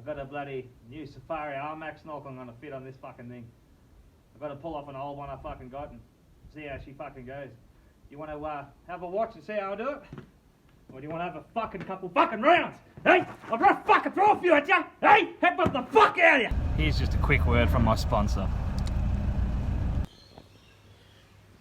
I've got a bloody new Safari Armax snorkel I'm gonna fit on this fucking thing. I've got to pull off an old one I fucking got and see how she fucking goes. You want to have a watch and see how I do it? Or do you want to have a fucking couple fucking rounds? Hey, I'll just fucking throw a few at you! Hey, headbutt the fuck out of you! Here's just a quick word from my sponsor.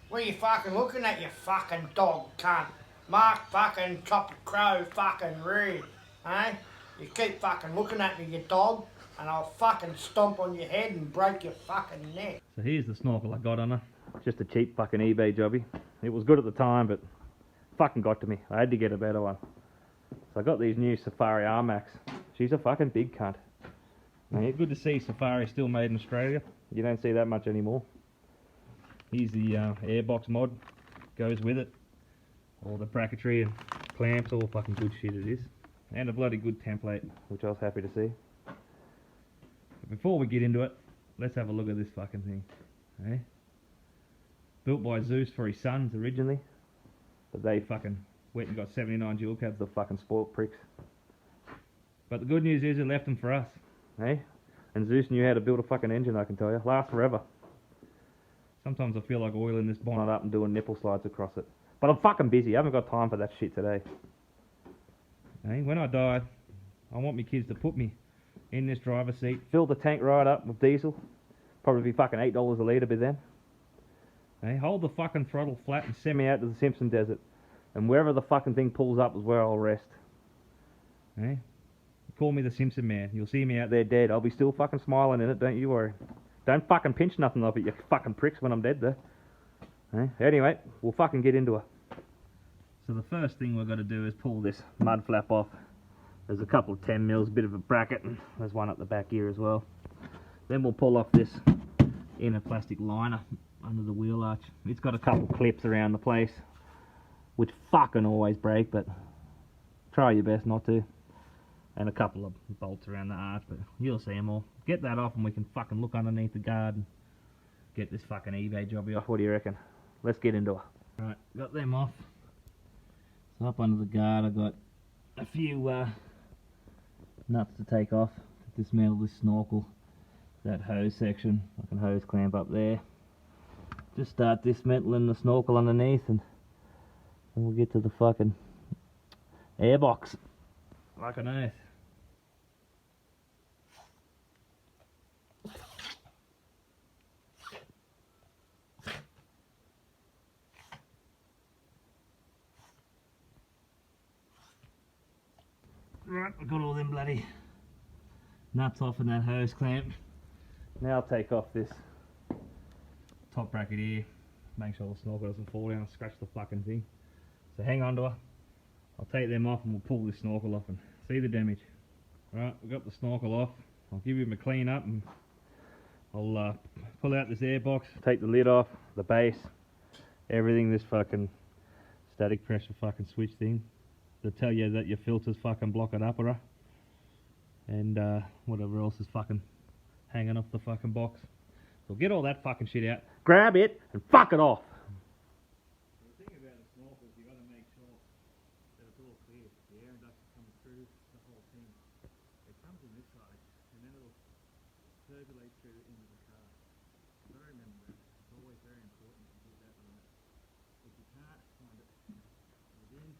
What are you fucking looking at, you fucking dog cunt? Mark fucking chop a crow fucking rude, eh? You keep fucking looking at me, you dog, and I'll fucking stomp on your head and break your fucking neck. So here's the snorkel I got on her. Just a cheap fucking eBay jobby. It was good at the time, but fucking got to me. I had to get a better one. So I got these new Safari Armax. She's a fucking big cunt. Now, it's good to see Safari still made in Australia. You don't see that much anymore. Here's the airbox mod. Goes with it. All the bracketry and clamps, all fucking good shit it is. And a bloody good template, which I was happy to see. But before we get into it, let's have a look at this fucking thing. Eh? Built by Zeus for his sons originally, but they fucking went and got 79 dual cabs, the fucking spoilt pricks. But the good news is it left them for us, eh? And Zeus knew how to build a fucking engine, I can tell you. Lasts forever. Sometimes I feel like oiling this bonnet up and doing nipple slides across it. But I'm fucking busy, I haven't got time for that shit today. Eh? When I die, I want my kids to put me in this driver's seat, fill the tank right up with diesel. Probably be fucking $8 a litre by then. Hey, hold the fucking throttle flat and send me out to the Simpson Desert. And wherever the fucking thing pulls up is where I'll rest. Hey? Call me the Simpson man. You'll see me out there dead. I'll be still fucking smiling in it, don't you worry. Don't fucking pinch nothing off it, you fucking pricks, when I'm dead though. Hey? Anyway, we'll fucking get into it. So the first thing we're going to do is pull this mud flap off. There's a couple of 10 mils, a bit of a bracket, and there's one at the back here as well. Then we'll pull off this inner plastic liner under the wheel arch. It's got a couple clips around the place, which fucking always break, but try your best not to. And a couple of bolts around the arch, but you'll see them all. Get that off and we can fucking look underneath the guard and get this fucking eBay jobby off. What do you reckon? Let's get into it. Right, got them off. So up under the guard I've got a few nuts to take off to dismantle this snorkel. That hose section, fucking hose clamp up there. Just start dismantling the snorkel underneath and then we'll get to the fucking airbox. Like an oath. Right, I've got all them bloody nuts off in that hose clamp. Now I'll take off this top bracket here, make sure the snorkel doesn't fall down and scratch the fucking thing. So hang on to her. I'll take them off and we'll pull this snorkel off and see the damage. Right, we've got the snorkel off. I'll give him a clean up and I'll pull out this airbox, take the lid off, the base, everything, this fucking static pressure fucking switch thing to tell you that your filter's fucking blocking up, or and whatever else is fucking hanging off the fucking box. So get all that fucking shit out, grab it and fuck it off. The thing about the snorkel is you got to make sure that it's all clear. The air induction comes through the whole thing. It comes in this side and then it'll circulate through into the car. So remember that. It's always very important to do that right. If you can't find it within,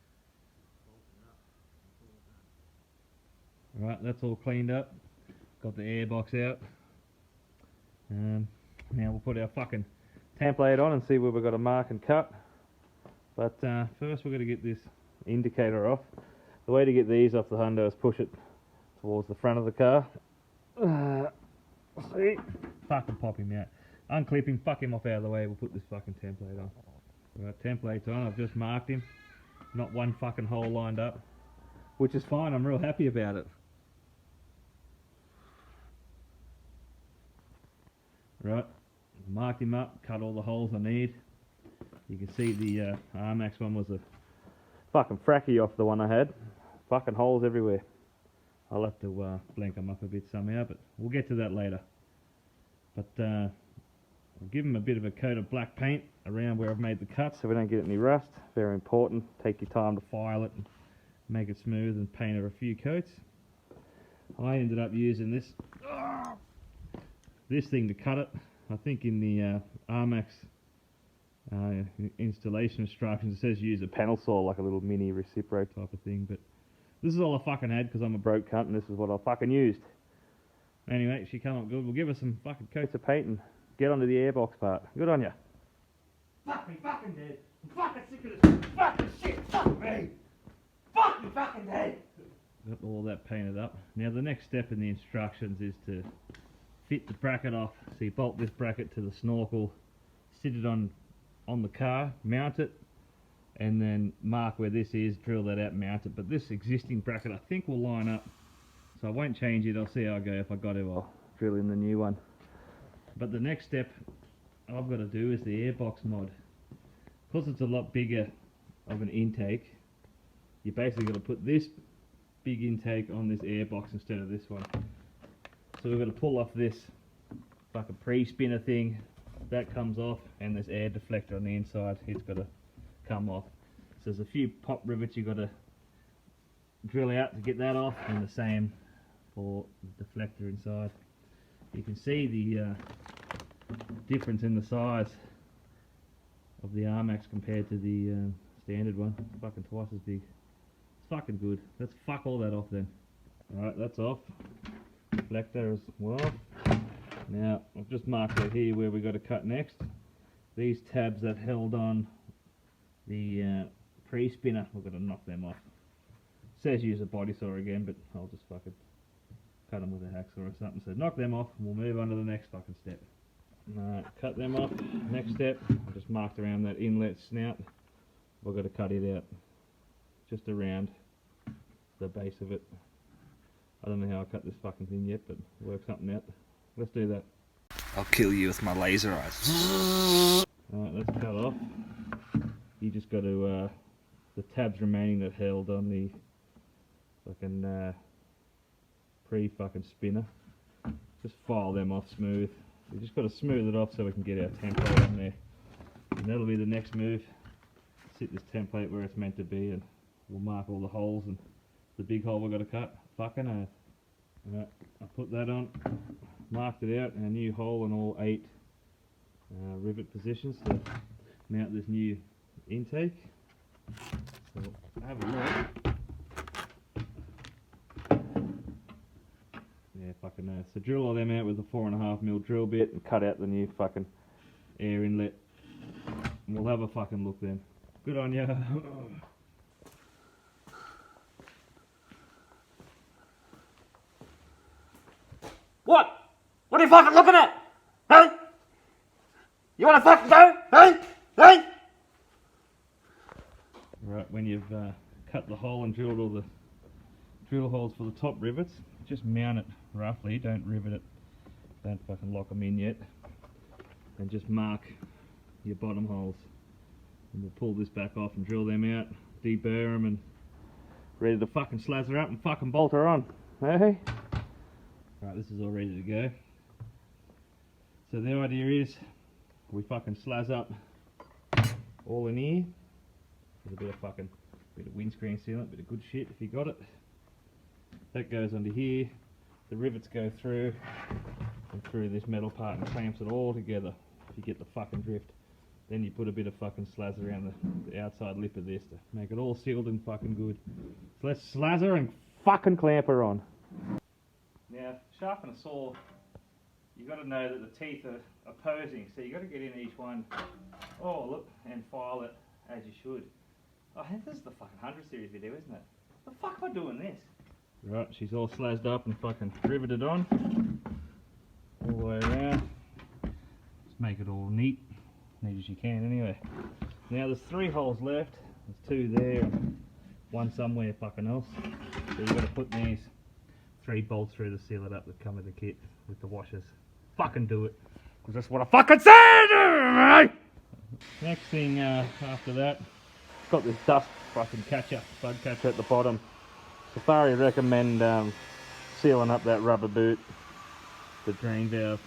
bolt it up. That's all done. Right, that's all cleaned up. Got the airbox out. Now we'll put our fucking template on and see where we've got to mark and cut. But first we're going to get this indicator off. The way to get these off the Honda is push it towards the front of the car. See? Fucking pop him out. Unclip him, fuck him off out of the way, we'll put this fucking template on. Right, template's on, I've just marked him. Not one fucking hole lined up. Which is fine, I'm real happy about it. Right, marked him up, cut all the holes I need. You can see the Armax one was a fucking fracky off the one I had. Fucking holes everywhere. I'll have to blank them up a bit somehow, but we'll get to that later. But I'll give them a bit of a coat of black paint around where I've made the cuts so we don't get any rust. Very important. Take your time to file it and make it smooth and paint it a few coats. I ended up using this thing to cut it. I think in the Armax installation instructions it says use a panel saw, like a little mini recipro type of thing, but this is all I fucking had because I'm a broke cunt and this is what I fucking used. Anyway, she come up good. We'll give her some fucking coats of paint and get onto the airbox part. Good on ya. Fuck me fucking dead. I'm fucking sick of this fucking shit. Fuck me. Fuck me fucking dead. Got all that painted up. Now the next step in the instructions is to fit the bracket off. So you bolt this bracket to the snorkel, sit it on the car, mount it, and then mark where this is, drill that out, mount it. But this existing bracket I think will line up, so I won't change it. I'll see how I go. If I got to, I'll drill in the new one. But the next step I've got to do is the airbox mod. Because it's a lot bigger of an intake, you basically got to put this big intake on this airbox instead of this one. So we've got to pull off this fucking pre-spinner thing. That comes off, and this air deflector on the inside, it's got to come off. So there's a few pop rivets you've got to drill out to get that off, and the same for the deflector inside. You can see the difference in the size of the Armax compared to the standard one. It's fucking twice as big. It's fucking good. Let's fuck all that off then. Alright, that's off. Deflector as well. Now, I've just marked out here where we've got to cut next. These tabs that held on the pre-spinner, we've got to knock them off. It says use a body saw again, but I'll just fucking cut them with a hacksaw or something. So knock them off, and we'll move on to the next fucking step. Alright, cut them off. Next step, I just marked around that inlet snout. We've got to cut it out. Just around the base of it. I don't know how I cut this fucking thing yet, but work something out. Let's do that. I'll kill you with my laser eyes. Alright, let's cut off. You just got to, the tabs remaining that held on the fucking pre-fucking spinner, just file them off smooth. We just got to smooth it off so we can get our template on there. And that'll be the next move. Sit this template where it's meant to be, and we'll mark all the holes and the big hole we've got to cut. Fucking earth. Alright, I put that on, marked it out, and a new hole in all 8 rivet positions to mount this new intake. So have a look. Yeah, fucking earth. So drill all them out with a 4.5mm drill bit and cut out the new fucking air inlet. And we'll have a fucking look then. Good on ya. What? What are you fucking looking at? Hey? You wanna fucking go? Hey? Hey? Right, when you've cut the hole and drilled all the drill holes for the top rivets, just mount it roughly, don't rivet it, don't fucking lock them in yet, and just mark your bottom holes. And we'll pull this back off and drill them out, deburr them, and ready to fucking slather up and fucking bolt her on. Hey? Right, this is all ready to go. So the idea is we fucking slaz up all in here with a bit of windscreen sealant, bit of good shit if you got it. That goes under here. The rivets go through and through this metal part and clamps it all together. If you get the fucking drift, then you put a bit of fucking slaz around the outside lip of this to make it all sealed and fucking good. So let's slaz her and fucking clamp her on. Now, sharpen a saw, you got to know that the teeth are opposing, so you got to get in each one, oh look, and file it as you should. Oh, this is the fucking 100 series video, isn't it? The fuck am I doing this? Right, she's all slazzed up and fucking riveted on, all the way around. Just make it all neat as you can anyway. Now there's 3 holes left, there's 2 there and 1 somewhere fucking else. So you've got to put these 3 bolts through to seal it up that come with the kit with the washers. Fucking do it, because that's what I fucking said! Next thing after that, got this dust fucking catcher, bug catcher at the bottom. Safari recommend sealing up that rubber boot, the drain valve.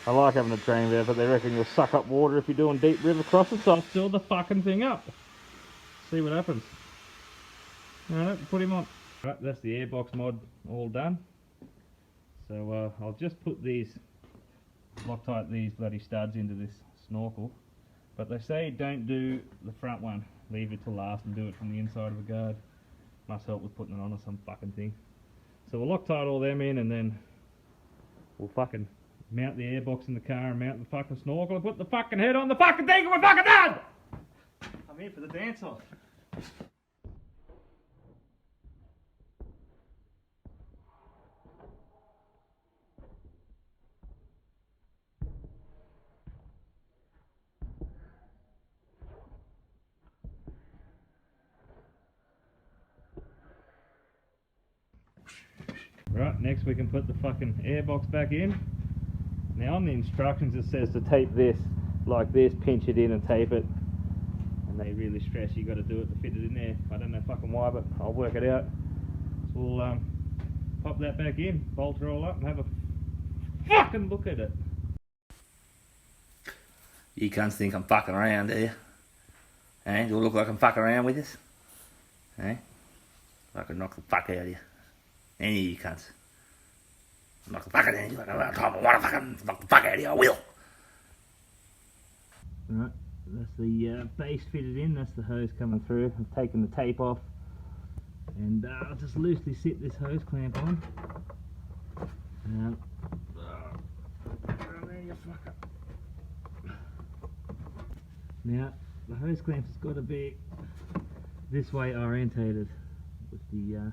I like having a drain valve, but they reckon you'll suck up water if you're doing deep river crossings, so I'll seal the fucking thing up. See what happens. Alright, put him on. Right, that's the airbox mod all done. So I'll just put these, Loctite these bloody studs into this Snorkel. But they say don't do the front one, leave it till last and do it from the inside of a guard. Must help with putting it on or some fucking thing. So we'll Loctite all them in and then we'll fucking mount the airbox in the car and mount the fucking Snorkel and put the fucking head on the fucking thing and we're fucking done! I'm here for the dance off. Right, next we can put the fucking airbox back in. Now on the instructions it says to tape this like this, pinch it in and tape it. And they really stress you got to do it to fit it in there. I don't know fucking why, but I'll work it out. So we'll pop that back in, bolt it all up and have a fucking look at it. You cunts think I'm fucking around, do you? Eh? Do I look like I'm fucking around with this? Eh? I could knock the fuck out of you. Any of you cunts. Knock the fuck out of you. I want to fucking knock the fuck out of you, I will. Right, that's the base fitted in, that's the hose coming through. I've taken the tape off and I'll just loosely sit this hose clamp on. Now, there you fucker. Now, the hose clamp has got to be this way orientated with the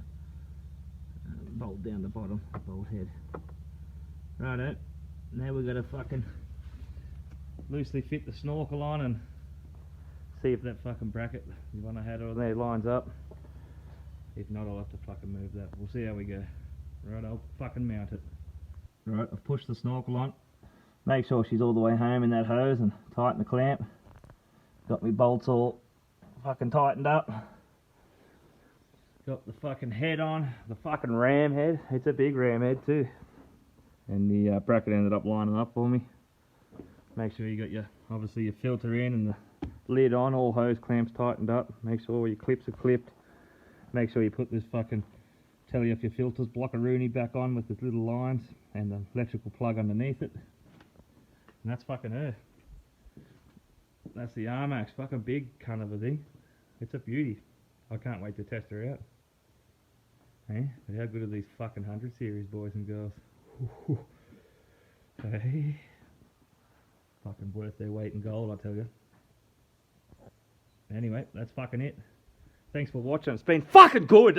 bolt down the bottom, bolt head. Righto, now we've got to fucking loosely fit the Snorkel on and see if that fucking bracket, the one I had on there, lines up. If not, I'll have to fucking move that. We'll see how we go. Right, I'll fucking mount it. Right, I've pushed the Snorkel on. Make sure she's all the way home in that hose and tighten the clamp. Got my bolts all fucking tightened up. Got the fucking head on, the fucking ram head. It's a big ram head too. And the bracket ended up lining up for me. Make sure you got your, obviously your filter in and the lid on, all hose clamps tightened up. Make sure all your clips are clipped. Make sure you put this fucking, tell you if your filter's blockaroonie back on with the little lines and the electrical plug underneath it. And that's fucking her. That's the Armax, fucking big cunt of a thing. It's a beauty. I can't wait to test her out. Hey, but how good are these fucking 100 series boys and girls? Hey, fucking worth their weight in gold, I tell you. Anyway, that's fucking it. Thanks for watching. It's been fucking good.